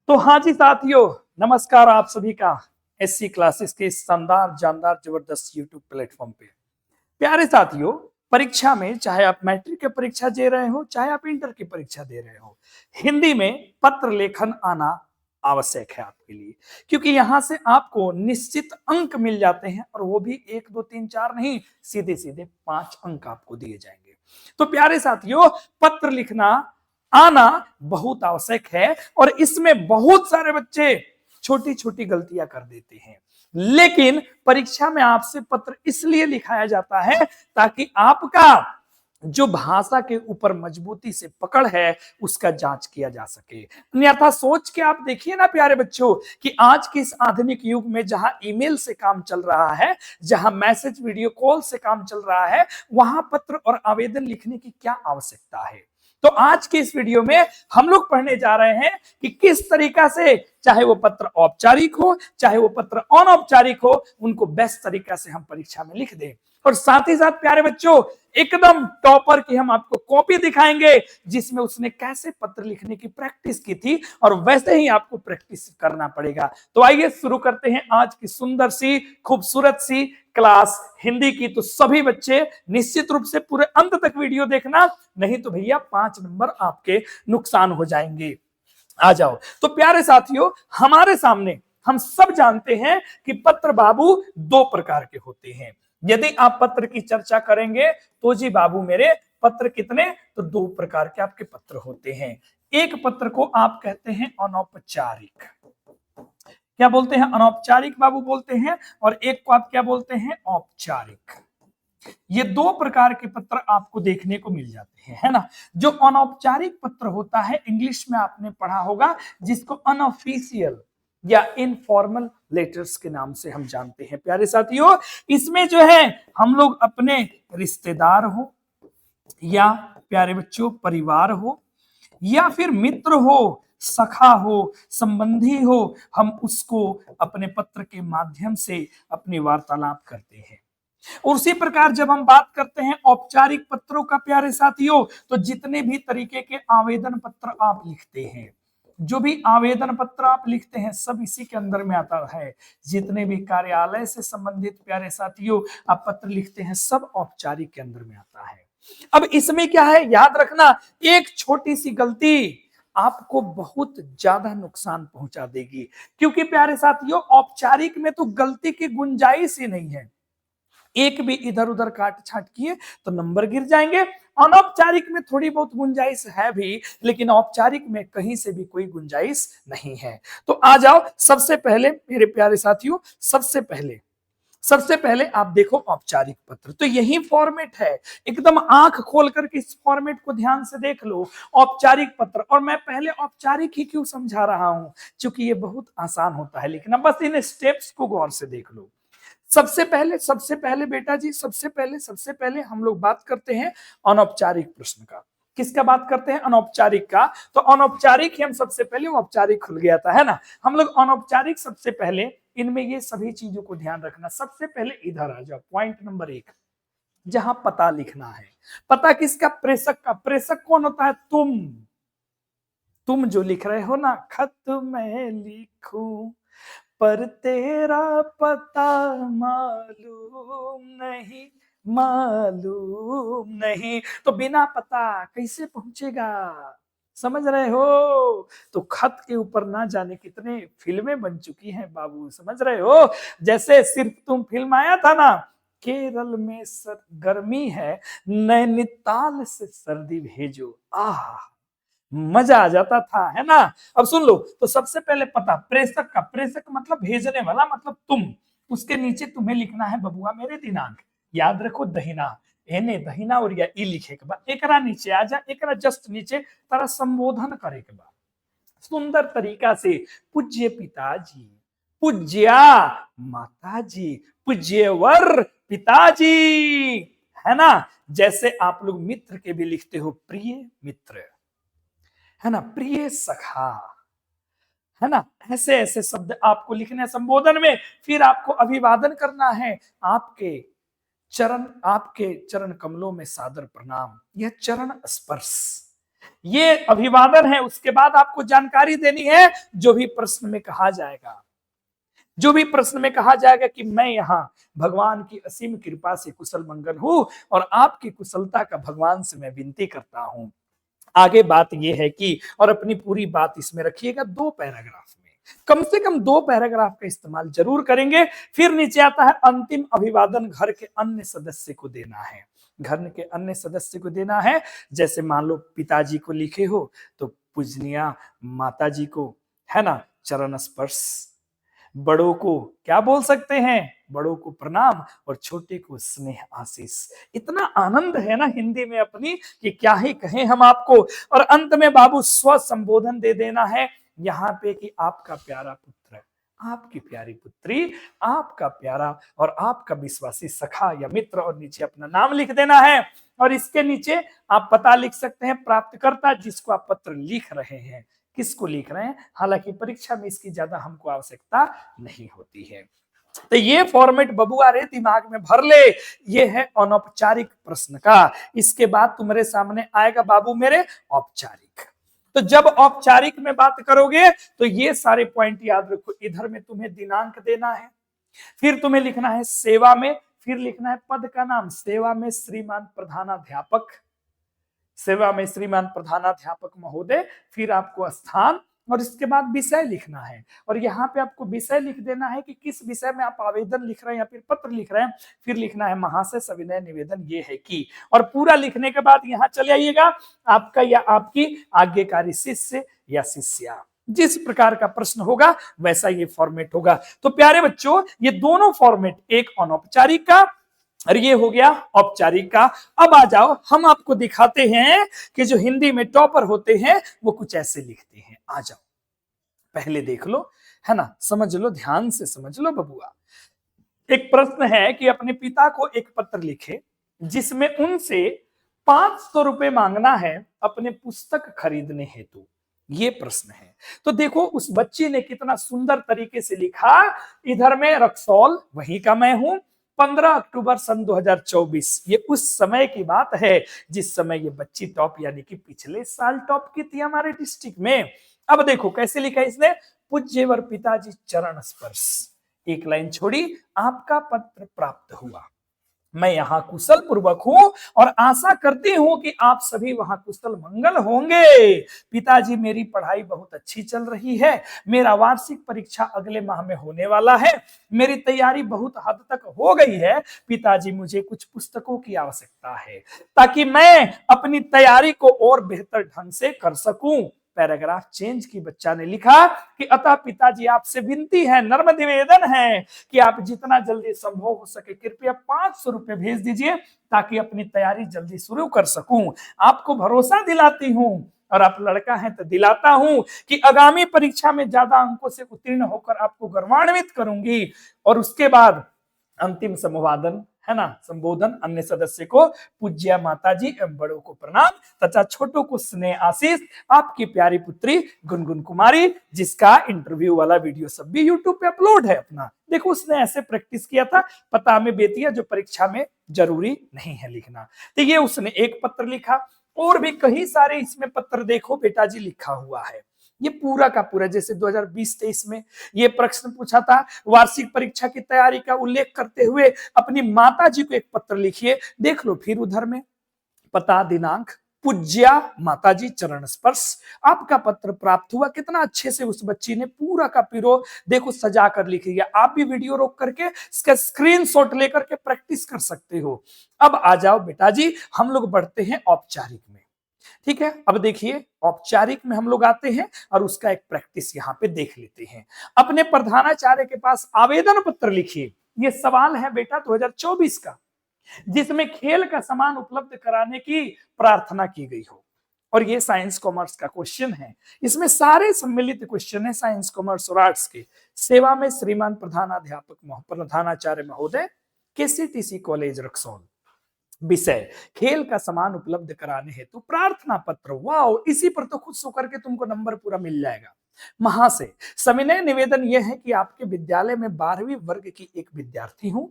तो हाँ जी साथियों, नमस्कार आप सभी का एससी क्लासेस के शानदार जानदार जबरदस्त यूट्यूब प्लेटफॉर्म पे। प्यारे साथियों, परीक्षा में चाहे आप मैट्रिक की परीक्षा दे रहे हो चाहे आप इंटर की परीक्षा दे रहे हो, हिंदी में पत्र लेखन आना आवश्यक है आपके लिए, क्योंकि यहां से आपको निश्चित अंक मिल जाते हैं और वो भी 1 2 3 4 नहीं, सीधे सीधे 5 अंक आपको दिए जाएंगे। तो प्यारे साथियों, पत्र लिखना आना बहुत आवश्यक है और इसमें बहुत सारे बच्चे छोटी छोटी गलतियां कर देते हैं। लेकिन परीक्षा में आपसे पत्र इसलिए लिखाया जाता है ताकि आपका जो भाषा के ऊपर मजबूती से पकड़ है उसका जांच किया जा सके। अन्यथा सोच के आप देखिए ना प्यारे बच्चों कि आज के इस आधुनिक युग में जहां ईमेल से काम चल रहा है, जहां मैसेज वीडियो कॉल से काम चल रहा है, वहां पत्र और आवेदन लिखने की क्या आवश्यकता है। तो आज के इस वीडियो में हम लोग पढ़ने जा रहे हैं कि किस तरीका से, चाहे वो पत्र औपचारिक हो चाहे वो पत्र अनौपचारिक हो, उनको बेस्ट तरीका से हम परीक्षा में लिख दें। और साथ ही साथ प्यारे बच्चों, एकदम टॉपर की हम आपको कॉपी दिखाएंगे जिसमें उसने कैसे पत्र लिखने की प्रैक्टिस की थी और वैसे ही आपको प्रैक्टिस करना पड़ेगा। तो आइए शुरू करते हैं आज की सुंदर सी खूबसूरत सी क्लास हिंदी की। तो सभी बच्चे निश्चित रूप से पूरे अंत तक वीडियो देखना, नहीं तो भैया 5 नंबर आपके नुकसान हो जाएंगे। आ जाओ। तो प्यारे साथियों, हमारे सामने हम सब जानते हैं कि पत्र बाबू 2 प्रकार के होते हैं। यदि आप पत्र की चर्चा करेंगे तो जी बाबू मेरे, पत्र कितने, तो 2 प्रकार के आपके पत्र होते हैं। एक पत्र को आप कहते हैं अनौपचारिक, क्या बोलते हैं, अनौपचारिक बाबू बोलते हैं, और एक को आप क्या बोलते हैं, औपचारिक। ये 2 प्रकार के पत्र आपको देखने को मिल जाते हैं, है ना। जो अनौपचारिक पत्र होता है, इंग्लिश में आपने पढ़ा होगा, जिसको अनऑफिशियल या इनफॉर्मल लेटर्स के नाम से हम जानते हैं। प्यारे साथियों, इसमें जो है हम लोग अपने रिश्तेदार हो या प्यारे बच्चों परिवार हो या फिर मित्र हो, सखा हो, संबंधी हो, हम उसको अपने पत्र के माध्यम से अपनी वार्तालाप करते हैं। उसी प्रकार जब हम बात करते हैं औपचारिक पत्रों का प्यारे साथियों, तो जितने भी तरीके के आवेदन पत्र आप लिखते हैं, जो भी आवेदन पत्र आप लिखते हैं, सब इसी के अंदर में आता है। जितने भी कार्यालय से संबंधित प्यारे साथियों आप पत्र लिखते हैं, सब औपचारिक के अंदर में आता है। अब इसमें क्या है, याद रखना, एक छोटी सी गलती आपको बहुत ज्यादा नुकसान पहुंचा देगी, क्योंकि प्यारे साथियों औपचारिक में तो गलती की गुंजाइश ही नहीं है। एक भी इधर उधर काट छाट किए तो नंबर गिर जाएंगे। अनौपचारिक में थोड़ी बहुत गुंजाइश है भी, लेकिन औपचारिक में कहीं से भी कोई गुंजाइश नहीं है। तो आ जाओ, सबसे पहले मेरे प्यारे साथियों, सबसे पहले आप देखो औपचारिक पत्र, तो यही फॉर्मेट है। एकदम आंख खोल करके इस फॉर्मेट को ध्यान से देख लो, औपचारिक पत्र। और मैं पहले औपचारिक ही क्यों समझा रहा हूं, क्योंकि ये बहुत आसान होता है लिखना, बस इन स्टेप्स को गौर से देख लो। सबसे पहले बेटा जी, सबसे पहले हम लोग बात करते हैं अनौपचारिक प्रश्न का। किसका बात करते हैं, अनौपचारिक का। तो अनौपचारिक ही हम सबसे पहले, औपचारिक खुल गया था, है ना। हम लोग अनौपचारिक सबसे पहले, इनमें ये सभी चीजों को ध्यान रखना। सबसे पहले इधर आ जाओ, पॉइंट नंबर 1, जहां पता लिखना है। पता किसका, प्रेषक का। प्रेषक कौन होता है, तुम जो लिख रहे हो ना, खत मैं लिखूं पर तेरा पता मालूम नहीं, तो बिना पता कैसे पहुंचेगा, समझ रहे हो। तो खत के ऊपर ना जाने कितने फिल्में बन चुकी हैं बाबू, समझ रहे हो। जैसे सिर्फ तुम फिल्म आया था ना, केरल में गर्मी है, नैनीताल से सर्दी भेजो, आह मजा आ जाता था, है ना। अब सुन लो, तो सबसे पहले पता प्रेषक का। प्रेषक मतलब भेजने वाला, मतलब तुम। उसके नीचे तुम्हें लिखना है बबुआ मेरे दिनांक, याद रखो दहिना, एने दहिना और या ई लिखे के बाद एकरा नीचे आ जा, एकरा जस्ट नीचे तारा संबोधन करे के बाद सुंदर तरीका से पूज्य पिताजी, पूज्या माताजी, पूज्यवर पिताजी, है ना। जैसे आप लोग मित्र के भी लिखते हो, प्रिय मित्र, है ना, प्रिय सखा, है ना। ऐसे ऐसे शब्द आपको लिखने हैं संबोधन में। फिर आपको अभिवादन करना है, आपके चरण कमलों में सादर प्रणाम, यह चरण स्पर्श, ये अभिवादन है। उसके बाद आपको जानकारी देनी है जो भी प्रश्न में कहा जाएगा, जो भी प्रश्न में कहा जाएगा कि मैं यहाँ भगवान की असीम कृपा से कुशल मंगल हूं और आपकी कुशलता का भगवान से मैं विनती करता हूं। आगे बात यह है कि, और अपनी पूरी बात इसमें रखिएगा 2 पैराग्राफ में, कम से कम 2 पैराग्राफ का इस्तेमाल जरूर करेंगे। फिर नीचे आता है अंतिम अभिवादन घर के अन्य सदस्य को देना है। घर के अन्य सदस्य को देना है, जैसे मान लो पिताजी को लिखे हो तो पूजनिया माता जी को, है ना, चरण स्पर्श। बड़ों को क्या बोल सकते हैं, बड़ों को प्रणाम और छोटे को स्नेह आशीष। इतना आनंद है ना हिंदी में अपनी कि क्या ही कहें हम आपको। और अंत में बाबू स्व संबोधन दे देना है यहाँ पे कि आपका प्यारा पुत्र, आपकी प्यारी पुत्री, आपका प्यारा और आपका विश्वासी सखा या मित्र, और नीचे अपना नाम लिख देना है। और इसके नीचे आप पता लिख सकते हैं प्राप्तकर्ता जिसको आप पत्र लिख रहे हैं, किसको लिख रहे हैं। हालांकि परीक्षा में इसकी ज्यादा हमको आवश्यकता नहीं होती है। तो ये फॉर्मेट बबुआ रे दिमाग में भर ले। ये है अनौपचारिक प्रश्न का। इसके बाद तुम्हारे सामने आएगा बाबू मेरे औपचारिक। तो जब औपचारिक में बात करोगे तो ये सारे पॉइंट याद रखो। इधर में तुम्हें दिनांक देना है, फिर तुम्हें लिखना है सेवा में, फिर लिखना है पद का नाम, सेवा में श्रीमान प्रधानाध्यापक, सेवा में श्रीमान प्रधानाध्यापक महोदय, फिर आपको स्थान और इसके बाद विषय लिखना है। और यहाँ पे आपको विषय लिख देना है कि किस विषय में आप आवेदन लिख रहे हैं या फिर पत्र लिख रहे हैं। फिर लिखना है महाशय सविनय निवेदन ये है कि, और पूरा लिखने के बाद यहाँ चले आइएगा आपका या आपकी आज्ञाकारी शिष्य या शिष्या, जिस प्रकार का प्रश्न होगा वैसा ये फॉर्मेट होगा। तो प्यारे बच्चों ये दोनों फॉर्मेट, एक अनौपचारिक का और ये हो गया औपचारिक का। अब आ जाओ हम आपको दिखाते हैं कि जो हिंदी में टॉपर होते हैं वो कुछ ऐसे लिखते हैं। आ जाओ पहले देख लो, है ना, समझ लो, ध्यान से समझ लो बबुआ। एक प्रश्न है कि अपने पिता को एक पत्र लिखे जिसमें उनसे 500 रुपए मांगना है अपने पुस्तक खरीदने हेतु। ये प्रश्न है। तो देखो उस बच्ची ने कितना सुंदर तरीके से लिखा। इधर में रक्सौल, वहीं का मैं हूं, 15 अक्टूबर सन 2024। ये उस समय की बात है जिस समय ये बच्ची टॉप यानी कि पिछले साल टॉप की थी हमारे डिस्ट्रिक्ट में। अब देखो कैसे लिखा है इसने, पूज्यवर पिताजी चरण स्पर्श, एक लाइन छोड़ी, आपका पत्र प्राप्त हुआ। मैं यहाँ कुशल पूर्वक हूं और आशा करती हूं कि आप सभी वहां कुशल मंगल होंगे। पिताजी मेरी पढ़ाई बहुत अच्छी चल रही है। मेरा वार्षिक परीक्षा अगले माह में होने वाला है। मेरी तैयारी बहुत हद तक हो गई है। पिताजी मुझे कुछ पुस्तकों की आवश्यकता है ताकि मैं अपनी तैयारी को और बेहतर ढंग से कर सकूं। पैराग्राफ चेंज की बच्चा ने लिखा कि अतः पिताजी आपसे विनती है, नर्म निवेदन है कि आप जितना जल्दी संभव हो सके कृपया 500 रुपए भेज दीजिए ताकि अपनी तैयारी जल्दी शुरू कर सकूं। आपको भरोसा दिलाती हूं, और आप लड़का हैं तो दिलाता हूं कि आगामी परीक्षा में ज्यादा अंकों से उत्तीर्ण होकर आपको गौरवान्वित करूंगी। और उसके बाद अंतिम संवादन, है ना, संबोधन अन्य सदस्य को, पूज्य माताजी एवं बड़ों को प्रणाम तथा छोटों को स्नेह आशीष, आपकी प्यारी पुत्री गुनगुन कुमारी, जिसका इंटरव्यू वाला वीडियो सब भी यूट्यूब पे अपलोड है अपना। देखो उसने ऐसे प्रैक्टिस किया था, पता हमें बेतिया जो परीक्षा में जरूरी नहीं है लिखना। तो ये उसने एक पत्र लिखा, और भी कई सारे इसमें पत्र देखो बेटा जी लिखा हुआ है। ये पूरा का पूरा, जैसे 2020-23 में ये प्रश्न पूछा था, वार्षिक परीक्षा की तैयारी का उल्लेख करते हुए अपनी माता जी को एक पत्र लिखिए। देख लो फिर उधर में पता, दिनांक, पूज्या माताजी चरण स्पर्श, आपका पत्र प्राप्त हुआ। कितना अच्छे से उस बच्ची ने पूरा का पूरा देखो सजा कर लिखी है। आप भी वीडियो रोक करके इसका स्क्रीनशॉट लेकर के प्रैक्टिस कर सकते हो। अब आ जाओ बेटा जी हम लोग बढ़ते हैं औपचारिक में। ठीक है, अब देखिए औपचारिक में हम लोग आते हैं और उसका एक प्रैक्टिस यहाँ पे देख लेते हैं। अपने प्रधानाचार्य के पास आवेदन पत्र लिखिए। ये सवाल है बेटा 2024 का, जिसमें खेल का सामान उपलब्ध कराने की प्रार्थना की गई हो। और ये साइंस कॉमर्स का क्वेश्चन है। इसमें सारे सम्मिलित क्वेश्चन है साइंस कॉमर्स और आर्ट्स के। सेवा में श्रीमान प्रधानाचार्य महोदय, केसीटीसी कॉलेज रक्सौल। विषय खेल का सामान उपलब्ध कराने हेतु प्रार्थना पत्र। वाओ, इसी पर तो खुश होकर के तुमको नंबर पूरा मिल जाएगा। महाशय सविनय निवेदन यह है कि आपके विद्यालय में 12वीं वर्ग की एक विद्यार्थी हूं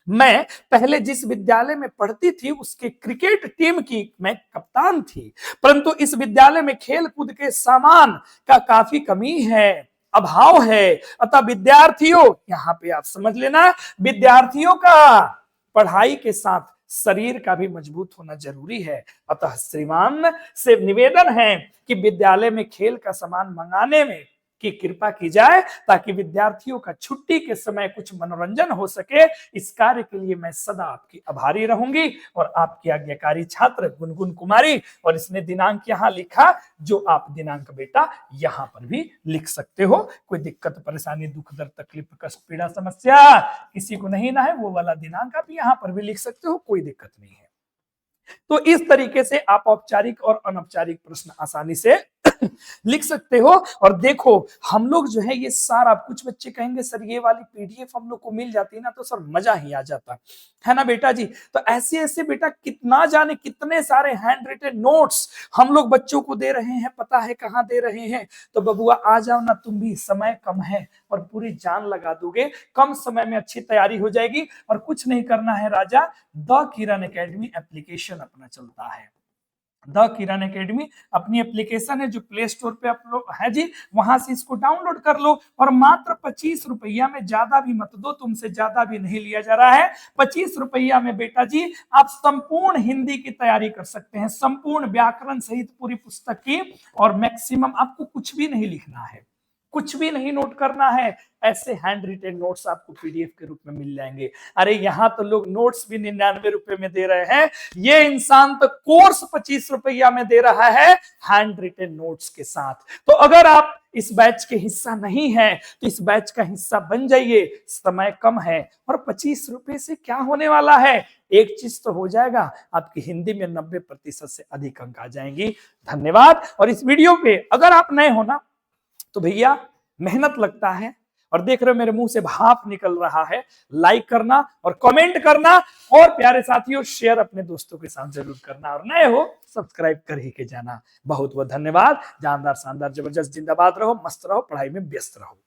मैं पहले जिस विद्यालय में पढ़ती थी उसके क्रिकेट टीम की मैं कप्तान थी, परंतु इस विद्यालय में खेल कूद के सामान का काफी कमी है, अभाव है। अतः विद्यार्थियों, यहां पे आप समझ लेना, विद्यार्थियों का पढ़ाई के साथ शरीर का भी मजबूत होना जरूरी है। अतः श्रीमान से निवेदन है कि विद्यालय में खेल का सामान मंगाने में की कृपा की जाए, ताकि विद्यार्थियों का छुट्टी के समय कुछ मनोरंजन हो सके। इस कार्य के लिए मैं सदा आपकी आभारी रहूंगी। और आपकी आज्ञाकारी छात्र गुनगुन कुमारी, और इसने दिनांक यहाँ लिखा, जो आप दिनांक बेटा यहाँ पर भी लिख सकते हो। कोई दिक्कत परेशानी दुख दर्द तकलीफ कष्ट पीड़ा समस्या किसी को नहीं ना है, वो वाला दिनांक आप यहाँ पर भी लिख सकते हो, कोई दिक्कत नहीं है। तो इस तरीके से आप औपचारिक और अनौपचारिक प्रश्न आसानी से लिख सकते हो। और देखो हम लोग जो है ये सारा, कुछ बच्चे कहेंगे सर ये वाली पीडीएफ हम लोग को मिल जाती ना तो सर मजा ही आ जाता है ना बेटा जी। तो ऐसे ऐसे बेटा कितना जाने कितने सारे हैंड रिटन नोट्स हम लोग बच्चों को दे रहे हैं, पता है कहाँ दे रहे हैं। तो बबुआ आ जाओ ना, तुम भी, समय कम है और पूरी जान लगा दोगे, कम समय में अच्छी तैयारी हो जाएगी। और कुछ नहीं करना है राजा, द किरण एकेडमी एप्लीकेशन अपना चलता है। द किरण एकेडमी अपनी एप्लीकेशन है जो प्ले स्टोर पे अपलोड है जी, वहां से इसको डाउनलोड कर लो। और मात्र 25 रुपया में, ज्यादा भी मत दो, तुमसे ज्यादा भी नहीं लिया जा रहा है, 25 रुपया में बेटा जी आप संपूर्ण हिंदी की तैयारी कर सकते हैं, संपूर्ण व्याकरण सहित पूरी पुस्तक की। और मैक्सिमम आपको कुछ भी नहीं लिखना है, कुछ भी नहीं नोट करना है, ऐसे हैंड रिटेन नोट्स आपको पीडीएफ के रूप में मिल जाएंगे। अरे यहाँ तो लोग नोट्स भी 99 रुपए में दे रहे हैं, ये इंसान तो कोर्स 25 रुपया में दे रहा है हैंड रिटेन नोट्स के साथ। तो अगर आप इस बैच के हिस्सा नहीं है तो इस बैच का हिस्सा बन जाइए, समय कम है। और 25 रुपए से क्या होने वाला है, एक चीज तो हो जाएगा, आपकी हिंदी में 90% से अधिक अंक आ जाएंगी। धन्यवाद। और इस वीडियो पे अगर आप नए हो ना तो भैया मेहनत लगता है, और देख रहे हो मेरे मुंह से भाप निकल रहा है, लाइक करना और कमेंट करना, और प्यारे साथियों शेयर अपने दोस्तों के साथ जरूर करना, और नए हो सब्सक्राइब कर ही के जाना। बहुत बहुत धन्यवाद। जानदार शानदार जबरदस्त जिंदाबाद रहो, मस्त रहो, पढ़ाई में व्यस्त रहो।